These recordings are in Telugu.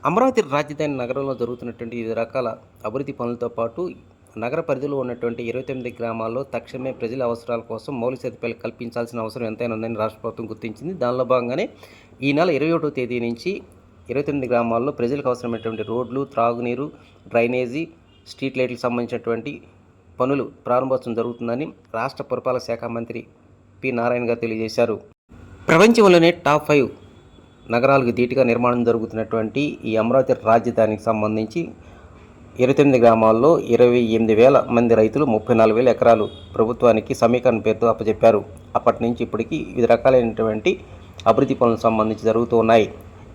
అమరావతి రాజధాని నగరంలో జరుగుతున్నటువంటి వివిధ రకాల అభివృద్ధి పనులతో పాటు నగర పరిధిలో ఉన్నటువంటి 29 గ్రామాల్లో తక్షణమే ప్రజల అవసరాల కోసం మౌలిక సదుపాయాలు కల్పించాల్సిన అవసరం ఎంతైనా ఉందని రాష్ట్ర ప్రభుత్వం గుర్తించింది. దానిలో భాగంగానే ఈ నెల 21వ తేదీ నుంచి 29 గ్రామాల్లో ప్రజలకు అవసరమైనటువంటి రోడ్లు, త్రాగునీరు, డ్రైనేజీ, స్ట్రీట్ లైట్లకు సంబంధించినటువంటి పనులు ప్రారంభోత్సవం జరుగుతుందని రాష్ట్ర పురపాలక శాఖ మంత్రి పి. నారాయణ గారు తెలియజేశారు. ప్రపంచంలోనే టాప్ 5 నగరాలకు ధీటుగా నిర్మాణం జరుగుతున్నటువంటి ఈ అమరావతి రాజధానికి సంబంధించి 29 గ్రామాల్లో 28,000 మంది రైతులు 34,000 ఎకరాలు ప్రభుత్వానికి సమీకరణ పేరుతో అప్పచెప్పారు. అప్పటి నుంచి ఇప్పటికీ వివిధ రకాలైనటువంటి అభివృద్ధి పనులకు సంబంధించి జరుగుతూ ఉన్నాయి.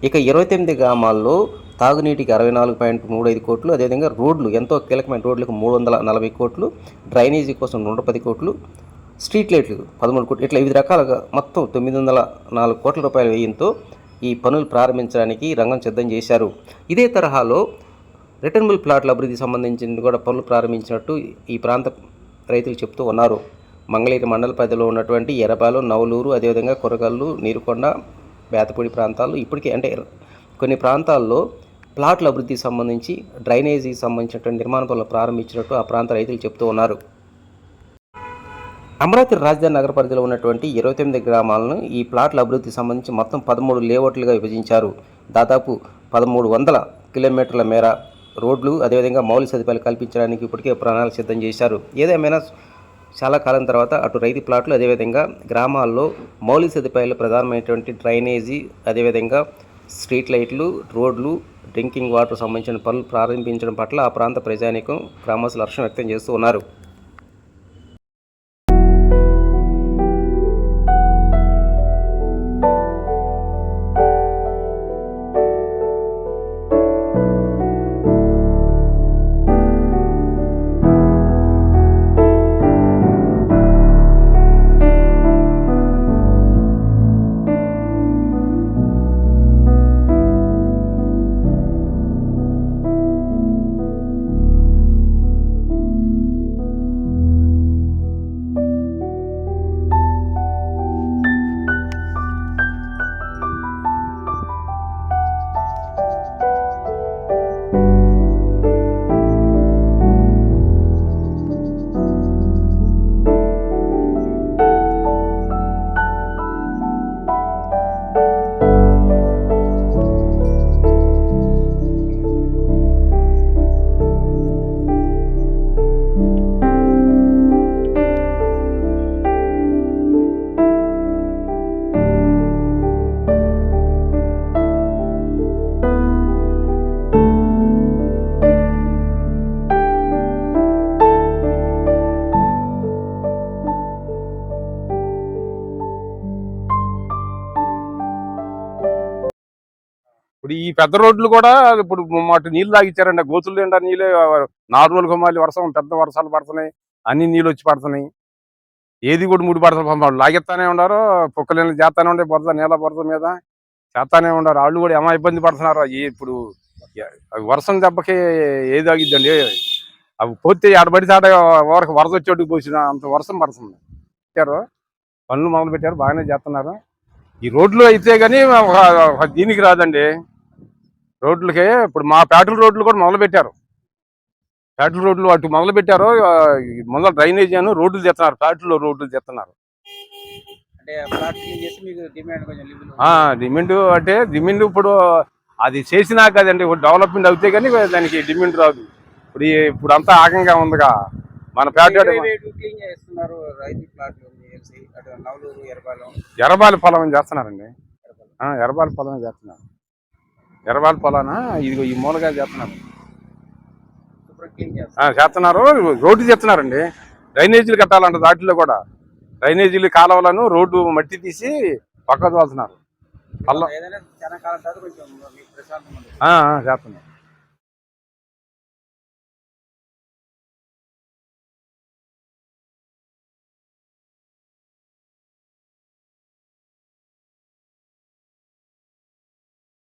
ఇక 29 గ్రామాల్లో తాగునీటికి 64.35 కోట్లు, అదేవిధంగా రోడ్లు ఎంతో కీలకమైన రోడ్లకు 340 కోట్లు, డ్రైనేజీ కోసం 110 కోట్లు, స్ట్రీట్ లైట్లు 13 కోట్లు, ఇట్లా వివిధ రకాలుగా మొత్తం 904 కోట్ల రూపాయల వ్యయంతో ఈ పనులు ప్రారంభించడానికి రంగం సిద్ధం చేశారు. ఇదే తరహాలో రిటర్నబుల్ ప్లాట్ల అభివృద్ధికి సంబంధించిన కూడా పనులు ప్రారంభించినట్టు ఈ ప్రాంత రైతులు చెప్తూ ఉన్నారు. మంగళగిరి మండల పరిధిలో ఉన్నటువంటి ఎర్రపాలెం, నవలూరు, అదేవిధంగా కొరగల్లు, నీరుకొండ, బేతపూడి ప్రాంతాల్లో ఇప్పటికే అంటే కొన్ని ప్రాంతాల్లో ప్లాట్ల అభివృద్ధికి సంబంధించి డ్రైనేజీకి సంబంధించినటువంటి నిర్మాణ పనులు ప్రారంభించినట్టు ఆ ప్రాంత రైతులు చెప్తూ ఉన్నారు. అమరావతి రాజధాని నగర పరిధిలో ఉన్నటువంటి 29 గ్రామాలను ఈ ప్లాట్ల అభివృద్ధికి సంబంధించి మొత్తం 13 లేఅవుట్లుగా విభజించారు. దాదాపు 1300 కిలోమీటర్ల మేర రోడ్లు, అదేవిధంగా మౌలిక సదుపాయాలు కల్పించడానికి ఇప్పటికే ప్రణాళిక సిద్ధం చేశారు. ఏదేమైనా చాలా కాలం తర్వాత అటు రైతు ప్లాట్లు, అదేవిధంగా గ్రామాల్లో మౌలిక సదుపాయాలు ప్రధానమైనటువంటి డ్రైనేజీ, అదేవిధంగా స్ట్రీట్ లైట్లు, రోడ్లు, డ్రింకింగ్ వాటర్ సంబంధించిన పనులు ప్రారంభించడం పట్ల ఆ ప్రాంత ప్రజానీకం, గ్రామస్తులు హర్షం వ్యక్తం చేస్తూ ఉన్నారు. ఇప్పుడు ఈ పెద్ద రోడ్లు కూడా ఇప్పుడు మాకు నీళ్లు తాగిచ్చారండి. గోతులు నిండా నీళ్ళే, 4 రోజులకు మళ్ళీ వర్షం, పెద్ద వర్షాలు పడుతున్నాయి, అన్ని నీళ్ళు వచ్చి పడుతున్నాయి. ఏది కూడా 3 పడతలు లాగెత్తానే ఉన్నారు, పొక్కలు చేస్తానే ఉండే, బురద నీళ్ళ బురద మీద చేస్తానే ఉన్నారు. వాళ్ళు కూడా ఏమో ఇబ్బంది పడుతున్నారు. ఇప్పుడు వర్షం దెబ్బకి ఏది ఆగిద్దండి, అవి పోతే ఆడబడి చాట వరకు వరద వచ్చేట్టుకు పోసిన అంత వర్షం పడుతుంది. పెట్టారు, పనులు మొదలు పెట్టారు, బాగానే చేస్తున్నారు. ఈ రోడ్లు అయితే కానీ దీనికి రాదండి. రోడ్లకి ఇప్పుడు మా పేటల రోడ్లు కూడా మొదలు పెట్టారు. పేటల రోడ్లు అటు మొదలు పెట్టారు. మొదలు డ్రైనేజ్ అని రోడ్లు తెస్తున్నారు, పేటల్లో రోడ్లు తెస్తున్నారు. డిమాండ్ అంటే డిమాండ్ ఇప్పుడు అది చేసినా కదండి, డెవలప్మెంట్ అవుతే కానీ దానికి డిమాండ్ రాదు. ఇప్పుడు అంతా ఆగంగా ఉందిగా. మన పేట ఎర్రబాలి పొలం చేస్తున్నారండి. ఎర్రబాలి పొలం చేస్తున్నారు. ఎర్రబాలి పొలాన ఇది ఈ మూలగా చేస్తున్నారు. రోడ్డు చేస్తున్నారండి. డ్రైనేజీలు కట్టాలంట. దాటిలో కూడా డ్రైనేజీలు, కాలువలను, రోడ్డు మట్టి తీసి పక్క తోలుతున్నారు. చేస్తున్నారు.